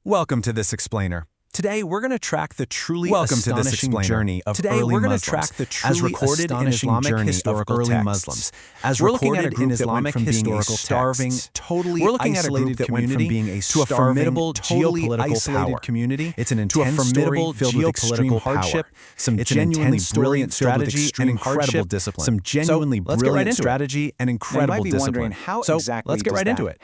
Welcome to this explainer. Today we're going to track the truly astonishing journey of early Muslims, as recorded in Islamic historical texts. We're looking at a group that went from being a starving, totally isolated community to a formidable, totally isolated community. It's an intense story filled with extreme hardship, some genuinely brilliant strategy, and incredible discipline. Some genuinely brilliant strategy and incredible discipline. So let's get right into it.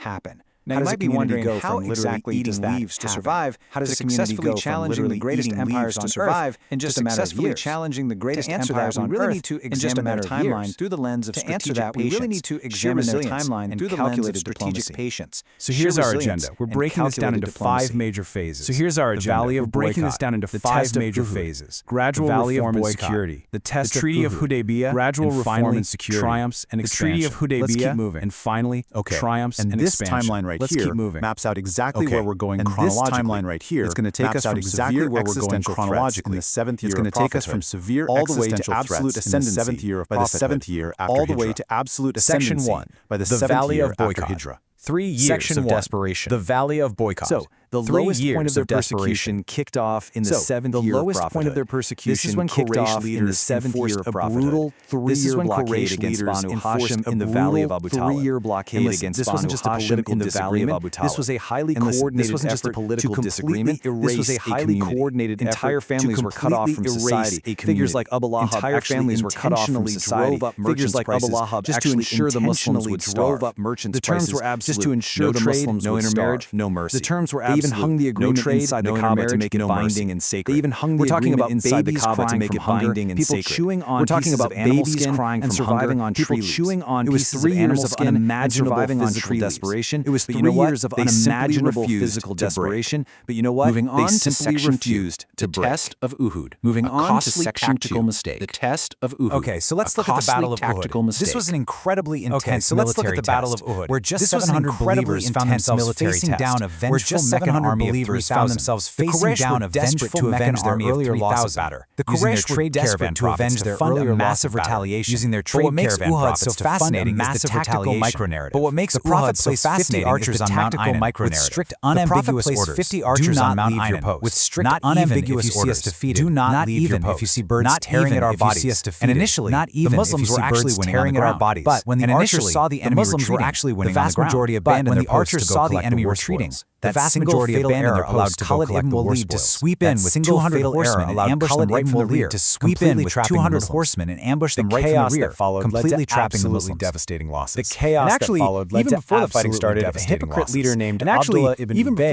Now, you might be wondering how exactly eating leaves to survive, how does successfully challenging the greatest empires to survive in just a matter of years? Challenging the greatest empires on Earth in just a matter of years. Through the lens of strategic patience. We really need to examine their timeline through the lens of strategic patience. So here's our agenda. We're breaking this down into 5 major phases. The Valley of Boycott, the Test of Uhud, gradual reform and security, the Treaty of Hudaybiyah, gradual reform and security, triumphs and expansion. Treaty of Hudaybiyah, and finally, triumphs and expansion. Let's keep moving. Maps out exactly where we're going chronologically. This timeline right here, it's going to take us from exactly where we're going chronologically in the 7th year. It's going to take us from severe all the way to absolute ascendancy in the 7th year of prophethood, by the 7th year after all the way to absolute ascendancy Section 1, by the 7th year after Hijrah. 3 years Section of 1, desperation. The Valley of Boycott. So, the lowest point of their persecution kicked off in the 7th year of prophethood. The lowest point of their persecution this is when kicked off leaders in the 7th year of prophethood. Brutal 3-year blockade against Banu Hashim in the Valley of Abu Talib. 3-year blockade against Banu Hashim in the Valley of Abu Talib. This was a highly coordinated effort to completely erase this was a highly coordinated entire families were cut off from society. Figures like Abu Lahab entire families were cut off from society. Figures like Abu Lahab just to ensure the Muslims would starve. The terms were absolute. Just to ensure the Muslims no intermarriage, no mercy. The terms were absolute. They even hung the agreement inside the Kaaba to make it binding and sacred. They even hung the agreement inside the Kaaba to make it binding and sacred. Chewing on pieces of animal skin and surviving on tree leaves. Chewing on pieces of animal skin and surviving on physical desperation. It was 3 years of unimaginable physical desperation. But you know what? Moving on to Section refused to the break. Test of Uhud. Moving on to Section 2. Mistake. The Test of Uhud. Okay, so let's look at the Battle of Uhud. This was an incredibly intense military test, where just 700 believers found themselves facing down a vengeful Meccan army of 3,000. The Quraysh were desperate to avenge their earlier loss of Badr. The Quraysh were desperate to avenge their earlier massive retaliation, using their trade caravan profits so fascinating is the tactical micronarrative. But what makes Uhud so fascinating is the tactical micronarrative. With strict unambiguous orders, 50 archers on Mount Einon, with strict unambiguous orders, do not leave your post. If you see birds tearing at our bodies, and initially, the Muslims were actually tearing at our bodies. But when the archers saw the enemy retreating, the vast majority abandoned their posts to go collect the retreating. The vast majority abandoned their posts to Khalid ibn Walid to sweep in with 200 horsemen and ambush them right from the rear. To sweep in with 200 horsemen and ambush them right from the rear, completely trapping the Muslims. Devastating losses. The chaos that followed led to before the fighting started, a hypocrite leader named Abdullah ibn Ubay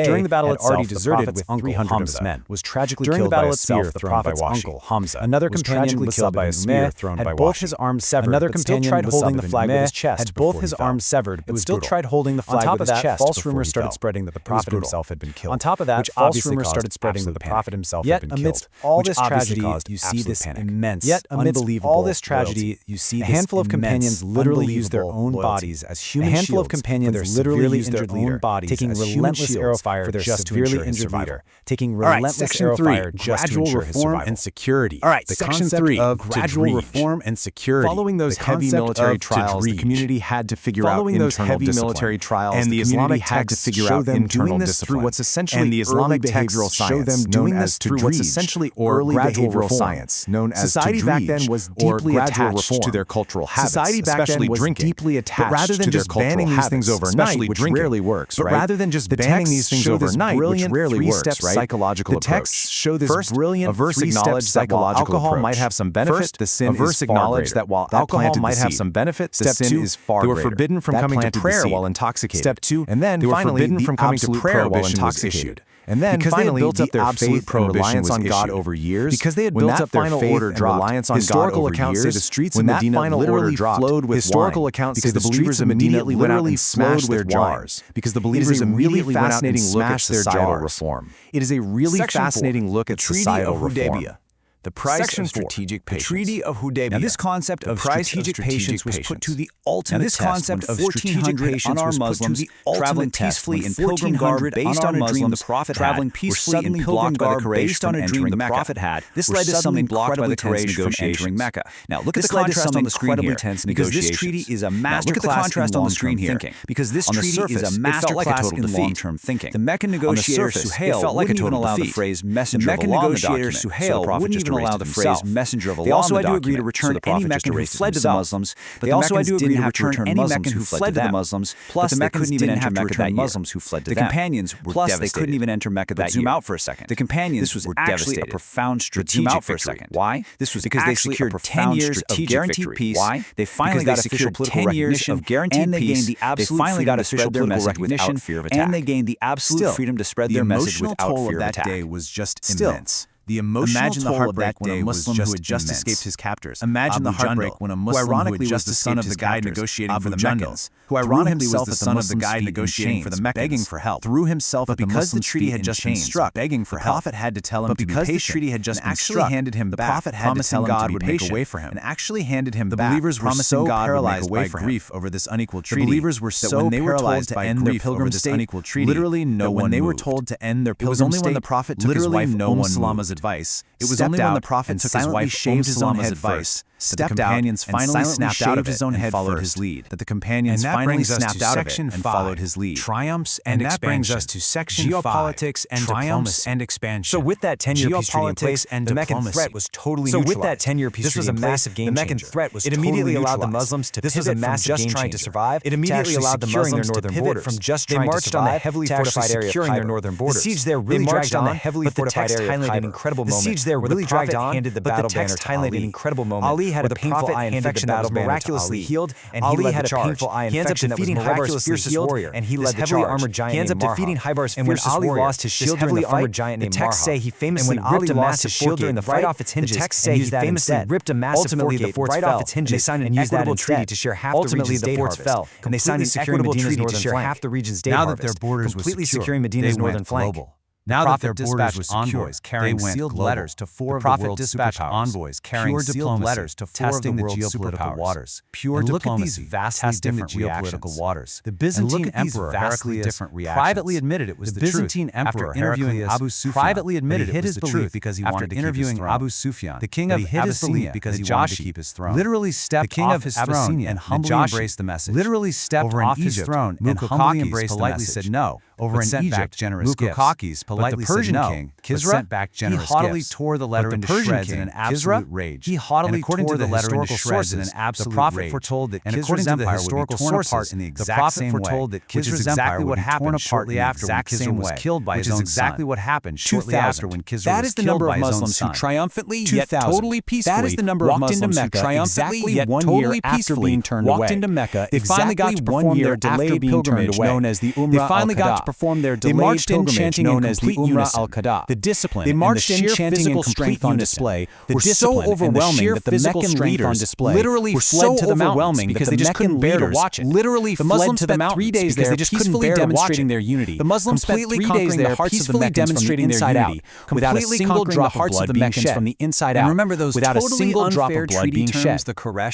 during the battle itself, already deserted with 300 of his men, was tragically killed by a spear thrown by uncle Hamza. Another companion was killed by a spear thrown by both his arms severed. Another companion tried holding the flag with his chest, had both his arms severed, but still tried holding the flag with his chest. False rumors started spreading that the Prophet himself had been killed. On top of that, false rumors started spreading that the Prophet himself had been killed. Yet amidst all this tragedy, you see this immense, unbelievable a handful of companions literally used their own bodies as human shields. A handful of companions literally used their own bodies, taking relentless arrow fire for their severely injured leader, taking relentless arrow fire just to ensure his survival. And security. All right, Section 3 of gradual reform and security. Following those heavy military trials, the community had to figure out internal discipline. And the Islamic had to figure out internal discipline. What's essentially and the Islamic behavioral science known as tadrij, or gradual reform, known as society back then was deeply attached to their cultural habits. Society back then was deeply attached to their cultural habits, things overnight, which rarely works, right? Rather than just banning these things overnight, which rarely works, right? Psychological the texts show this First, brilliant a verse acknowledged that while alcohol might have some benefit, the sin is far greater. That while alcohol might have some benefit, the sin is far greater. They were forbidden from coming to prayer while intoxicated. Step 2, and then they were finally forbidden from coming to prayer while intoxicated. And then because finally, they had built up their absolute faith and reliance on God issued. over years, because they had when built that up their final faith order and dropped, reliance on historical God accounts over say years, the streets when of that Medina final literally order dropped, flowed with historical wine, accounts because say the believers immediately went out and smashed their jars, because the believers immediately went out and smashed their societal jars. Reform. It is a really Section 4, fascinating look at Treaty societal of reform. Hudaybiyah. The price Section of 4, strategic patience. The Treaty of Hudaybiyah. Now, this concept of strategic patience was put to the ultimate test. Now, this concept of strategic patience was put to the ultimate test peacefully in pilgrim garb based on a dream the Prophet had, traveling peacefully in pilgrim garb based on a dream the Prophet had. This led to something blocked by the courage from entering Mecca. Now, look at the contrast on the screen here, because this treaty is a masterclass in long-term thinking. Because this treaty is a masterclass in long-term thinking. The Meccan negotiator Suhail wouldn't even allow the phrase messenger of Allah in the document, so the Prophet just erased it himself. Messenger of Allah. They also had to agree to return any Meccan who fled to the Muslims, but they also had to agree to return any Meccan who fled to the Muslims. Plus, they couldn't even enter Mecca that year. Muslims who fled to them. The companions were devastated. Plus, they couldn't even enter Mecca that year. Zoom out for a second. The companions were devastated. A profound strategic victory. Why? This was because they secured 10 years of guaranteed peace. Why? They finally got official political recognition of guaranteed peace. They finally got official political recognition without fear of attack. And they gained the absolute freedom to spread their message without fear of attack. The emotional toll of that day was just immense. The emotional toll of that day was just who had just escaped his captors. Imagine the heartbreak when a Muslim who had just escaped his guide negotiating for the Meccans, who ironically was the son of the guide negotiating for the Meccans, begging for help, threw himself at the Muslims' feet in chains, begging for help. The Prophet had to tell him to be patient. But because the treaty had just been struck, handed him back, the Prophet had to tell him God would make a way for him, and actually handed him back. The believers were so paralyzed by grief over this unequal treaty. The believers were so paralyzed to end their pilgrim state, unequal treaty. Literally, no one. When they were told to end their pilgrim state, it was only when the Prophet took his wife Salama's advice. It was only when the Prophet took his wife shaved his own head first, stepped out, and finally snapped out of his own head, followed his lead. That the companions finally snapped out of it and followed his lead. Triumphs and expansion. That brings us to section 5. Geopolitics and diplomacy. And expansion. So with that 10-year peace treaty in place, the Meccan threat was totally neutralized. So with that 10-year peace treaty in place, the Meccan threat was totally neutralized. It immediately allowed the Muslims to pivot from just trying to survive. It immediately allowed the Muslims to pivot from just trying to survive. They marched on the heavily fortified area of Khyber. The siege there really dragged on, but the text highlighted an incredible moment. The siege there really dragged on, handed the battle banner to Ali. An incredible moment. Ali had a painful eye infection that was miraculously healed, and Ali had a painful eye infection that was miraculously healed, and he led the charge. Armored giant. He ends up defeating Hybar's fiercest warrior. And when Ali lost his shield during the fight, the texts say he famously ripped a massive shield during the fight right off its hinges. The texts say he famously ripped a massive fort right off its hinges. They signed an equitable treaty to share half the region's date harvest. And they signed an equitable treaty to share half the region's date harvest. Now that their borders were completely securing Medina's northern flank. Now that their borders were secure, carrying sealed letters to 4 of the world's superpowers, envoys carrying sealed letters to 4 of the world's geopolitical waters. Pure diplomacy, look at these vastly different geopolitical waters. The Byzantine Emperor Heraclius privately admitted it was the truth. The Byzantine Emperor Heraclius privately admitted it was the truth because he wanted to keep his throne. Abu Sufyan, the king of Abyssinia, because he wanted to keep his throne, literally stepped off his throne and humbly embraced the message. Literally stepped off his throne and humbly embraced the message. Said no. Over in Egypt, Muqawqis politely said no, king, Kisra, sent back generous he haughtily tore the letter into shreds in an absolute rage. He haughtily tore the letter into shreds in an absolute rage. The prophet foretold that Kisra's empire would be torn apart in the exact same way. The prophet foretold that Kisra's empire would be torn apart shortly after when Kisra was killed by his own son. Which is exactly what happened shortly after when Kisra was killed by his own son. That is the number of Muslims who triumphantly yet totally peacefully walked into Mecca triumphantly yet totally peacefully walked into Mecca. They finally got to perform their delayed pilgrimage known as the Umrah al-Qada. They finally got to perform their delayed pilgrimage known as the Umrah al-Qada. The discipline they marched and the sheer physical strength on display were so overwhelming that the Meccan leaders literally fled to the mountains because they just couldn't bear to watch it. Literally fled to the mountains 3 days there peacefully demonstrating their unity. The Muslims spent 3 days there peacefully demonstrating their unity without a single drop of blood being shed. From the inside out, remember those without a single drop of blood being shed.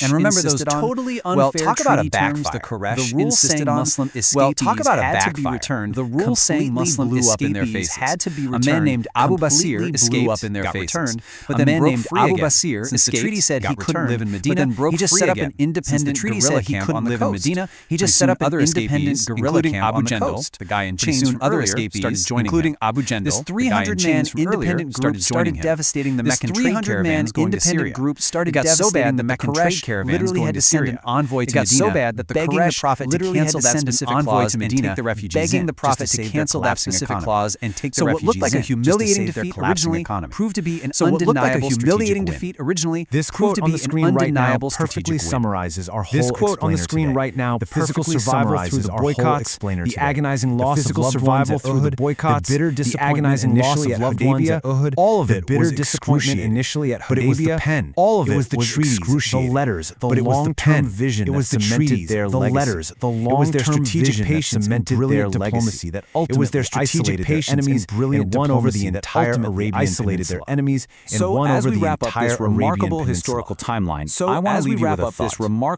And remember those totally unfair treaty terms the Quraysh insisted on. Muslim escapees had to be returned. The rule saying Muslim escapees had to be returned. A man named Abu Basir escaped, up in their faces. But then a man named Abu Basir escaped, the treaty said he couldn't live in Medina. He just set up an independent guerrilla camp on the coast. He just set up an independent guerrilla camp on the coast. The guy in chains from earlier started joining him, including Abu Jandal. This 300-man independent group started devastating the Meccan trade caravans going to Syria. It got so bad that the Quraysh literally had to send an envoy to Medina. It got so bad that the Quraysh literally had to send an envoy to Medina, begging the Prophet to cancel that specific clause and take the refugees in. So what looked like a humiliating defeat originally proved to be an undeniable strategic win. This quote on the screen right now perfectly summarizes our whole explainer today. This quote on the screen right now, the physical survival through the boycotts, the agonizing loss of loved ones at Uhud, the bitter disappointment initially at loved ones at Uhud, all of it bitter disappointment initially at Hudaybiyah, all of it was the treaties, the letters, the long-term vision that cemented their legacy. It was their strategic patience that cemented their legacy. diplomacy that ultimately was their strategic patience and brilliant won over the entire Arabian isolated their enemies and won over the entire remarkable historical timeline. So I want to leave you with a thought.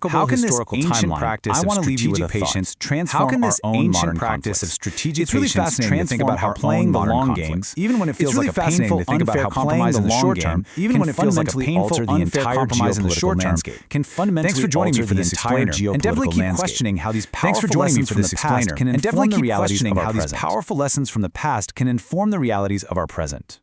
How can this ancient practice of strategic patience transform our own modern practice of strategic patience? It's really fascinating to think about how playing the long game, even when it feels like a painful, unfair compromise in the short term, even when it feels like a painful, unfair compromise in the short term, can fundamentally alter the entire geopolitical landscape. And definitely keep questioning how these powerful lessons from the past can inform the realities of our present.